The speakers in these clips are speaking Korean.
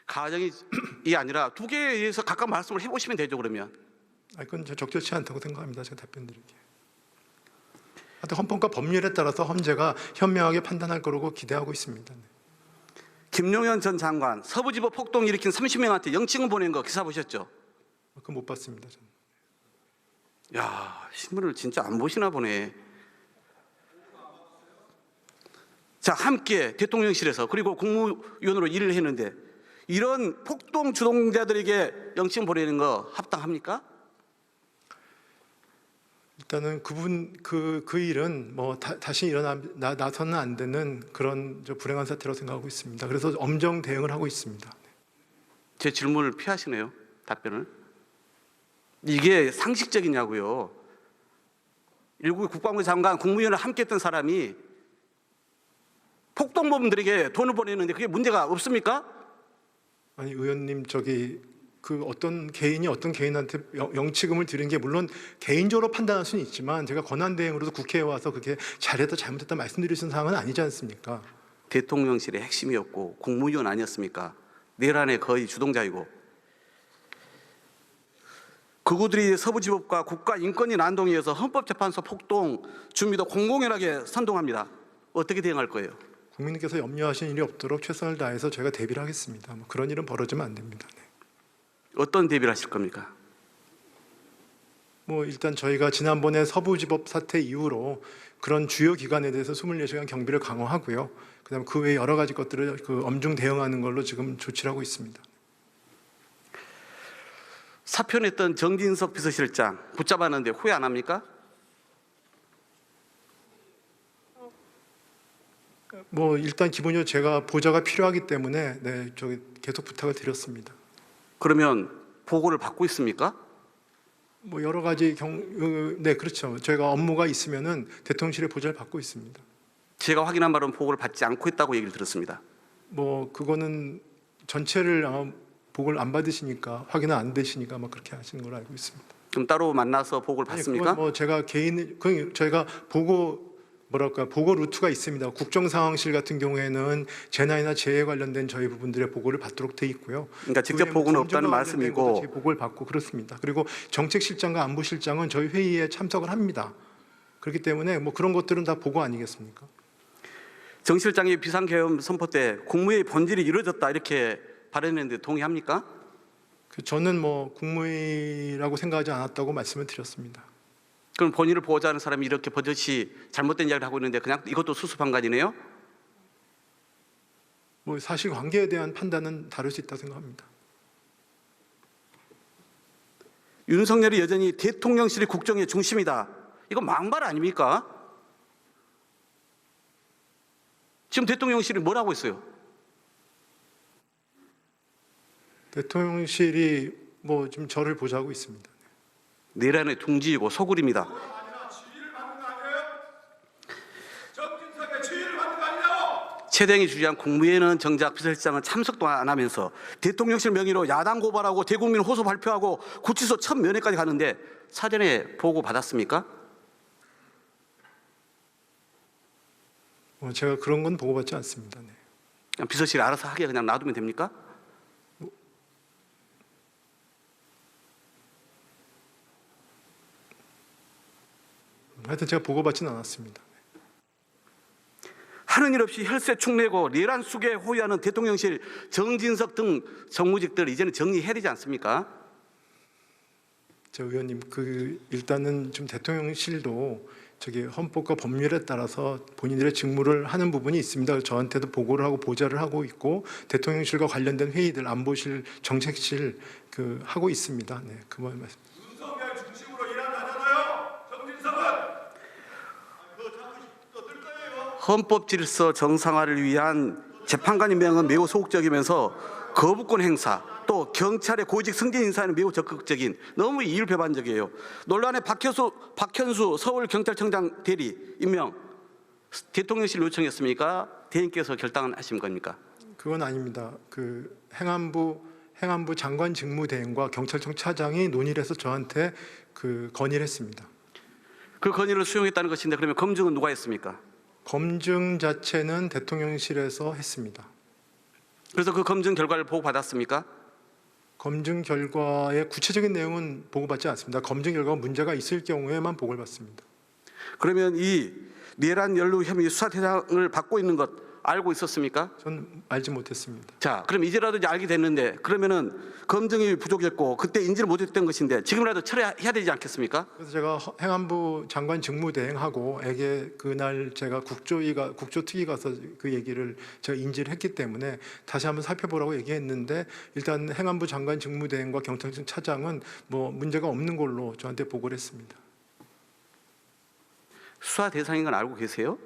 가정이 아니라 두 개에 의해서 각각 말씀을 해보시면 되죠. 그러면 그건 적절치 않다고 생각합니다. 제가 답변 드릴게요. 하여튼 헌법과 법률에 따라서 헌재가 현명하게 판단할 거라고 기대하고 있습니다. 네. 김용현 전 장관 서부지법 폭동 일으킨 30명한테 영칭을 보낸 거 기사 보셨죠? 그건 못 봤습니다. 저는. 야, 신문을 진짜 안 보시나 보네. 자, 함께 대통령실에서 그리고 국무위원으로 일을 했는데 이런 폭동 주동자들에게 영칭 보내는 거 합당합니까? 일단은 그 일은 뭐 다시 나서는 안 되는 그런 불행한 사태라고 생각하고 있습니다. 그래서 엄정 대응을 하고 있습니다. 제 질문을 피하시네요. 답변을. 이게 상식적이냐고요. 일국 국방부 장관 국무위원을 함께했던 사람이 폭동범들에게 돈을 보내는데 그게 문제가 없습니까? 아니 의원님 그 어떤 개인한테 영치금을 드린 게 물론 개인적으로 판단할 수는 있지만 제가 권한 대행으로서 국회에 와서 그게 잘했다 잘못했다 말씀드릴 수 있는 상황은 아니지 않습니까? 대통령실의 핵심이었고 국무위원 아니었습니까? 내란의 거의 주동자이고 그구들이 서부지법과 국가인권위 난동에 의해서 헌법재판소 폭동 준비도 공공연하게 선동합니다. 어떻게 대응할 거예요? 국민께서 염려하시는 일이 없도록 최선을 다해서 저희가 대비를 하겠습니다. 뭐 그런 일은 벌어지면 안 됩니다. 네. 어떤 대비를 하실 겁니까? 뭐 일단 저희가 지난번에 서부지법 사태 이후로 그런 주요 기관에 대해서 24시간 경비를 강화하고요. 그다음 그 외에 여러 가지 것들을 엄중 대응하는 걸로 지금 조치를 하고 있습니다. 사표냈던 정진석 비서실장 붙잡았는데 후회 안 합니까? 뭐 일단 기본적으로 제가 보좌가 필요하기 때문에 계속 부탁을 드렸습니다. 그러면 보고를 받고 있습니까? 뭐 여러 가지 네 그렇죠. 저희가 업무가 있으면은 대통령실의 보좌를 받고 있습니다. 제가 확인한 바로는 보고를 받지 않고 있다고 얘기를 들었습니다. 뭐 그거는 전체를 아마 보고를 안 받으시니까 확인은 안 되시니까 아마 그렇게 하시는 걸로 알고 있습니다. 그럼 따로 만나서 보고를 받습니까? 뭐 제가 저희가 보고 루트가 있습니다. 국정상황실 같은 경우에는 재난이나 재해 관련된 저희 부분들의 보고를 받도록 돼 있고요. 그러니까 직접 보고는 없다는 말씀이고 보고를 받고 그렇습니다. 그리고 정책실장과 안보실장은 저희 회의에 참석을 합니다. 그렇기 때문에 뭐 그런 것들은 다 보고 아니겠습니까? 정 실장이 비상계엄 선포 때 국무회의 본질이 이루어졌다 이렇게 발언했는데 동의합니까? 저는 뭐 국무회의라고 생각하지 않았다고 말씀을 드렸습니다. 그럼 본인을 보호하는 사람이 이렇게 버젓이 잘못된 이야기를 하고 있는데 그냥 이것도 수수방관이네요? 뭐 사실관계에 대한 판단은 다를 수 있다고 생각합니다. 윤석열이 여전히 대통령실이 국정의 중심이다. 이거 막말 아닙니까? 지금 대통령실이 뭘 하고 있어요? 대통령실이 뭐 좀 저를 보좌하고 있습니다. 내란의 둥지이고 소굴입니다. 최대행이 주재한 국무회의는 정작 비서실장은 참석도 안 하면서 대통령실 명의로 야당 고발하고 대국민 호소 발표하고 구치소 첫 면회까지 가는데 사전에 보고 받았습니까? 제가 그런 건 보고받지 않습니다. 네. 그냥 비서실이 알아서 하게 그냥 놔두면 됩니까? 하여튼 제가 보고받지는 않았습니다. 하는 일 없이 혈세 축내고 내란 수계에 호위하는 대통령실 정진석 등 정무직들 이제는 정리해야 되지 않습니까? 저 의원님 일단은 좀 대통령실도 헌법과 법률에 따라서 본인들의 직무를 하는 부분이 있습니다. 저한테도 보고를 하고 보좌를 하고 있고 대통령실과 관련된 회의들 안보실 정책실 하고 있습니다. 네, 그만 말씀. 윤석열 중심으로 일한다잖아요. 정진석은 헌법 질서 정상화를 위한 재판관 임명은 매우 소극적이면서 거부권 행사 또 경찰의 고위직 승진 인사에는 매우 적극적인 너무 이율배반적이에요. 논란의 박현수 서울경찰청장 대리 임명 대통령실 요청했습니까? 대행께서 결단을 하신 겁니까? 그건 아닙니다. 행안부 장관 직무대행과 경찰청 차장이 논의를 해서 저한테 건의를 했습니다. 그 건의를 수용했다는 것인데 그러면 검증은 누가 했습니까? 검증 자체는 대통령실에서 했습니다. 그래서 그 검증 결과를 보고받았습니까? 검증 결과의 구체적인 내용은 보고받지 않습니다. 검증 결과가 문제가 있을 경우에만 보고를 받습니다. 그러면 이 내란 연루 혐의 수사 대상을 받고 있는 것 알고 있었습니까? 전 알지 못했습니다. 자, 그럼 이제라도 이제 알게 됐는데 그러면은 검증이 부족했고 그때 인지를 못했던 것인데 지금이라도 철회해야 되지 않겠습니까? 그래서 제가 행안부 장관 직무대행하고 에게 그날 제가 국조특위 가서 그 얘기를 제가 인지를 했기 때문에 다시 한번 살펴보라고 얘기했는데 일단 행안부 장관 직무대행과 경찰청 차장은 뭐 문제가 없는 걸로 저한테 보고를 했습니다. 수사 대상인 건 알고 계세요?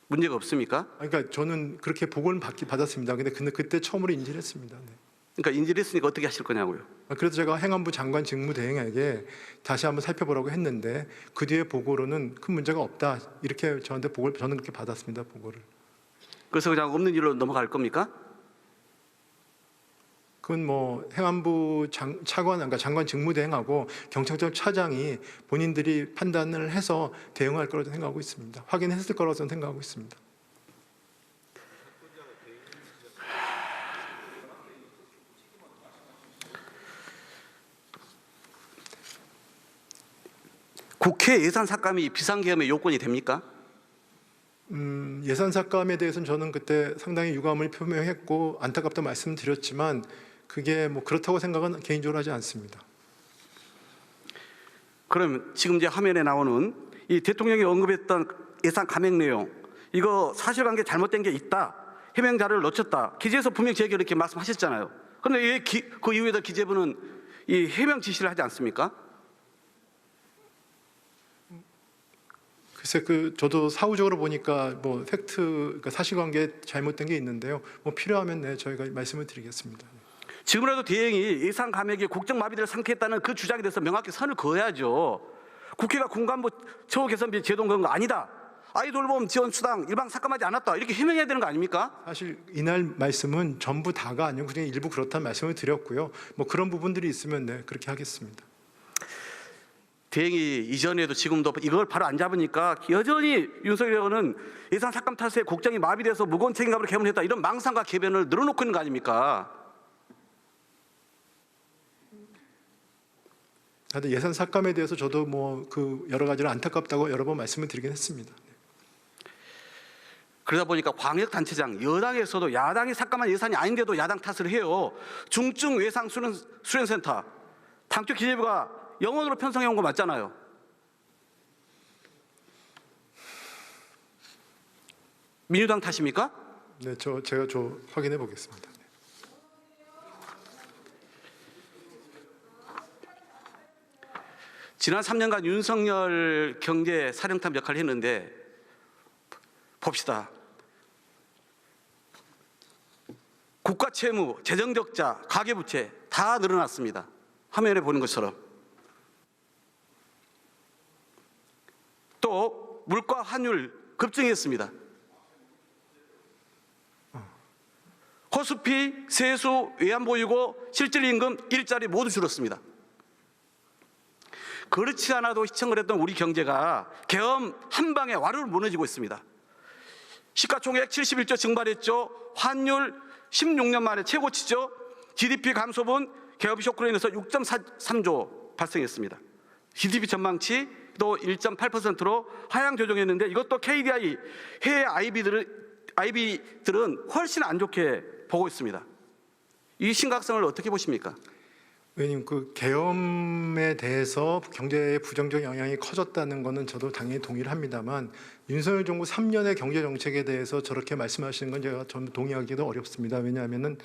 문제가 없습니까? 그러니까 저는 그렇게 보고는 받았습니다. 근데 그때 처음으로 인지를 했습니다. 네. 그러니까 인지를 했으니까 어떻게 하실 거냐고요. 그래서 제가 행안부 장관 직무대행에게 다시 한번 살펴보라고 했는데 그 뒤에 보고로는 큰 문제가 없다 이렇게 저한테 보고를 저는 그렇게 받았습니다. 보고를. 그래서 그냥 없는 일로 넘어갈 겁니까? 그건 뭐 행안부 차관, 그러니까 장관 직무대행하고 경찰청 차장이 본인들이 판단을 해서 대응할 거라고 생각하고 있습니다. 확인했을 거라고 저는 생각하고 있습니다. 국회 예산 삭감이 비상계엄의 요건이 됩니까? 예산 삭감에 대해서는 저는 그때 상당히 유감을 표명했고 안타깝다 말씀드렸지만 그게 뭐 그렇다고 생각은 개인적으로 하지 않습니다. 그럼 지금 이제 화면에 나오는 이 대통령이 언급했던 예산 감액 내용 이거 사실관계 잘못된 게 있다. 해명 자료를 놓쳤다. 기재에서 분명히 제게 이렇게 말씀하셨잖아요. 그런데 왜 그 이후에도 기재부는 이 해명 지시를 하지 않습니까? 글쎄 저도 사후적으로 보니까 뭐 그러니까 사실관계 잘못된 게 있는데요. 뭐 필요하면 저희가 말씀을 드리겠습니다. 지금이라도 대행이 예산 감액이 국정 마비를 상쾌했다는 그 주장에 대해서 명확히 선을 그어야죠. 국회가 군간부 처우 개선비 제동 그런 거 아니다. 아이돌보험 지원 수당 일방 삭감하지 않았다. 이렇게 해명해야 되는 거 아닙니까? 사실 이날 말씀은 전부 다가 아니고 그냥 일부 그렇다는 말씀을 드렸고요. 뭐 그런 부분들이 있으면 그렇게 하겠습니다. 대행이 이전에도 지금도 이걸 바로 안 잡으니까 여전히 윤석열 의원은 예산 삭감 탓에 국정이 마비돼서 무거운 책임감으로 개문했다. 이런 망상과 궤변을 늘어놓고 있는 거 아닙니까? 하여튼 예산 삭감에 대해서 저도 뭐 여러 가지로 안타깝다고 여러 번 말씀을 드리긴 했습니다. 그러다 보니까 광역단체장 여당에서도 야당이 삭감한 예산이 아닌데도 야당 탓을 해요. 중증 외상 수련센터 당초 기재부가 영원으로 편성해 온 거 맞잖아요. 민주당 탓입니까? 네, 제가 확인해 보겠습니다. 지난 3년간 윤석열 경제 사령탑 역할을 했는데 봅시다. 국가 채무, 재정 적자, 가계 부채 다 늘어났습니다. 화면에 보는 것처럼. 또 물가 환율 급증했습니다. 코스피, 세수, 외환보유고, 실질임금, 일자리 모두 줄었습니다. 그렇지 않아도 시청을 했던 우리 경제가 계엄 한 방에 와르르 무너지고 있습니다. 시가총액 71조 증발했죠. 환율 16년 만에 최고치죠. GDP 감소분 계엄 쇼크로 인해서 6.3조 발생했습니다. GDP 전망치 또 1.8%로 하향 조정했는데 이것도 KDI 해외 IB들은 훨씬 안 좋게 보고 있습니다. 이 심각성을 어떻게 보십니까? 의원님, 계엄에 대해서 경제에 부정적 영향이 커졌다는 것은 저도 당연히 동의를 합니다만 윤석열 정부 3년의 경제 정책에 대해서 저렇게 말씀하시는 건 제가 좀 동의하기도 어렵습니다. 왜냐하면은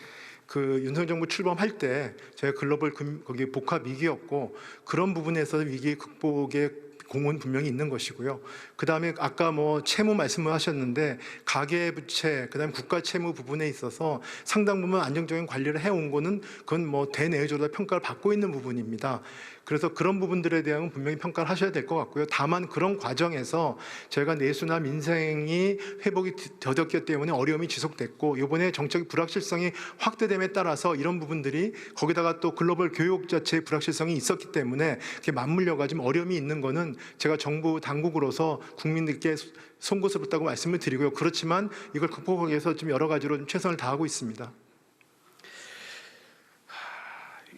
윤석열 정부 출범할 때 제가 글로벌 거기 복합 위기였고 그런 부분에서 위기 극복에 공은 분명히 있는 것이고요. 그다음에 아까 뭐 채무 말씀을 하셨는데 가계부채, 그다음에 국가 채무 부분에 있어서 상당 부분 안정적인 관리를 해온 거는 그건 뭐 대내외적으로 평가를 받고 있는 부분입니다. 그래서 그런 부분들에 대한 분명히 평가를 하셔야 될 것 같고요. 다만 그런 과정에서 저희가 내수나 민생이 회복이 더뎠기 때문에 어려움이 지속됐고 이번에 정책 불확실성이 확대됨에 따라서 이런 부분들이 거기다가 또 글로벌 교육 자체의 불확실성이 있었기 때문에 이렇게 맞물려가지고 어려움이 있는 거는 제가 정부 당국으로서 국민들께 송구스럽다고 말씀을 드리고요. 그렇지만 이걸 극복하기 위해서 좀 여러 가지로 좀 최선을 다하고 있습니다.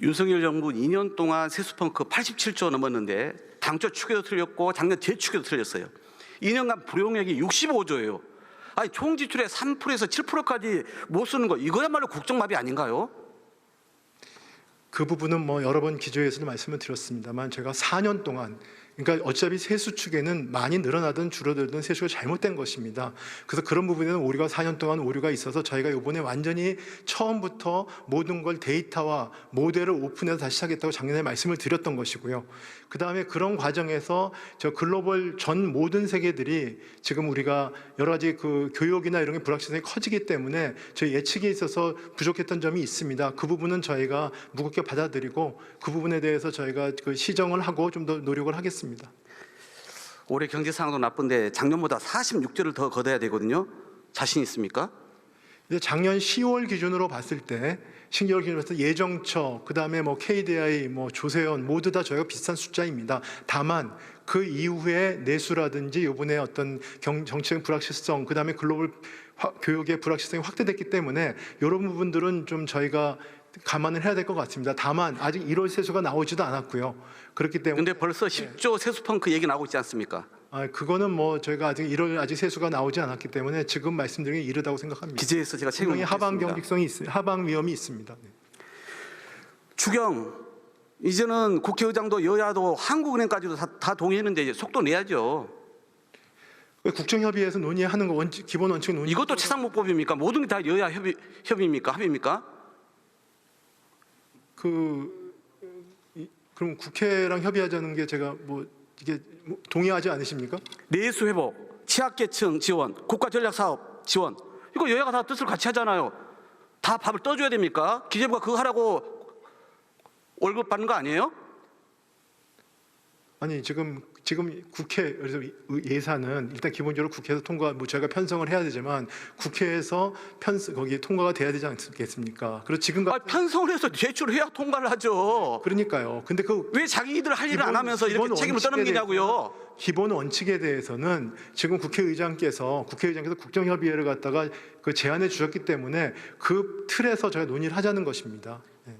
윤석열 정부 2년 동안 세수펑크 87조 넘었는데 당초 추계도 틀렸고 작년 대추계도 틀렸어요. 2년간 불용액이 65조예요. 아니 총 지출의 3%에서 7%까지 못 쓰는 거 이거야말로 국정마비 아닌가요? 그 부분은 뭐 여러 번 기조에서도 말씀을 드렸습니다만 제가 4년 동안 그러니까 어차피 세수 축에는 많이 늘어나든 줄어들든 세수가 잘못된 것입니다. 그래서 그런 부분에는 오류가 4년 동안 오류가 있어서 저희가 이번에 완전히 처음부터 모든 걸 데이터와 모델을 오픈해서 다시 하겠다고 작년에 말씀을 드렸던 것이고요. 그 다음에 그런 과정에서 저 글로벌 전 모든 세계들이 지금 우리가 여러 가지 그 교육이나 이런 게 불확실성이 커지기 때문에 저희 예측에 있어서 부족했던 점이 있습니다. 그 부분은 저희가 무겁게 받아들이고 그 부분에 대해서 저희가 그 시정을 하고 좀 더 노력을 하겠습니다. 올해 경제 상황도 나쁜데 작년보다 46조를 더 걷어야 되거든요. 자신 있습니까? 이제 작년 10월 기준으로 봤을 때 신개월 기준으로 봤을 때 예정처, 그다음에 뭐 KDI, 뭐 조세원 모두 다 저희가 비슷한 숫자입니다. 다만 그 이후에 내수라든지 이번에 어떤 정치적 불확실성, 그다음에 글로벌 교육의 불확실성이 확대됐기 때문에 이런 부분들은 좀 저희가 감안을 해야 될 것 같습니다. 다만 아직 1월 세수가 나오지도 않았고요. 그렇기 때문에 근데 벌써 10조 세수펑크 얘기 나오고 있지 않습니까? 그거는 뭐 저희가 아직 1월 아직 세수가 나오지 않았기 때문에 지금 말씀드리기 이르다고 생각합니다. 기재에서 제가 책임을 분명히 하방 묻겠습니다. 경직성이 하방 위험이 있습니다. 네. 추경 이제는 국회의장도 여야도 한국은행까지도 다 동의했는데 이제 속도 내야죠. 국정협의회에서 논의하는 거 기본 원칙 논의. 이것도 최상목법입니까? 모든 게 다 여야 협의입니까? 합의입니까? 그럼 국회랑 협의하자는 게 제가 뭐 이게 동의하지 않으십니까? 내수 회복, 취약계층 지원, 국가전략사업 지원 이거 여야가 다 뜻을 같이 하잖아요. 다 밥을 떠줘야 됩니까? 기재부가 그거 하라고 월급 받는 거 아니에요? 아니 지금 국회 그래서 예산은 일단 기본적으로 국회에서 통과 뭐 저희가 편성을 해야 되지만 국회에서 거기 통과가 돼야 되지 않겠습니까? 그리고 지금 편성을 해서 제출해야 통과를 하죠. 그러니까요. 근데 왜 자기들 할 일을 안 하면서 이렇게 책임을 떠넘기냐고요? 기본 원칙에 대해서는 지금 국회의장께서 국정협의회를 갖다가 그 제안해 주셨기 때문에 그 틀에서 저희가 논의를 하자는 것입니다. 네.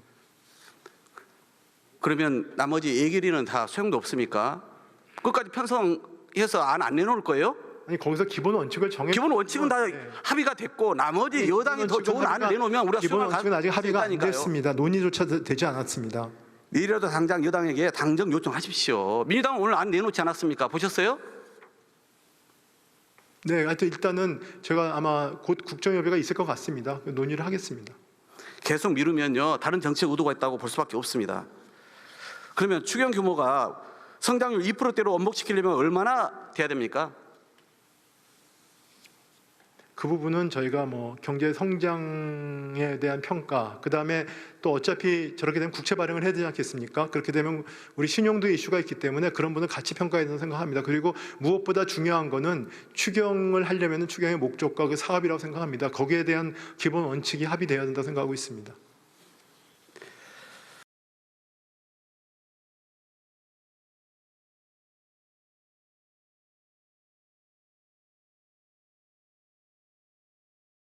그러면 나머지 예결위는 다 소용도 없습니까? 끝까지 편성해서 안 내놓을 거예요? 아니 거기서 기본 원칙을 정해. 기본 원칙은 다 네. 합의가 됐고 나머지 여당이 더 좋은 안을 내놓으면 우리가 기본 원칙은 아직 합의가 안 있다니까요. 됐습니다. 논의조차 되지 않았습니다. 내일이라도 당장 여당에게 당정 요청하십시오. 민주당은 오늘 안 내놓지 않았습니까? 보셨어요? 네, 하여튼 일단은 제가 아마 곧 국정협의가 있을 것 같습니다. 논의를 하겠습니다. 계속 미루면요 다른 정책 의도가 있다고 볼 수밖에 없습니다. 그러면 추경 규모가 성장률 2%대로 원목시키려면 얼마나 돼야 됩니까? 그 부분은 저희가 뭐 경제 성장에 대한 평가, 그 다음에 또 어차피 저렇게 되면 국채 발행을 해야 되지 않겠습니까? 그렇게 되면 우리 신용도 이슈가 있기 때문에 그런 부분을 같이 평가해야 된다고 생각합니다. 그리고 무엇보다 중요한 거는 추경을 하려면 추경의 목적과 그 사업이라고 생각합니다. 거기에 대한 기본 원칙이 합의되어야 된다고 생각하고 있습니다.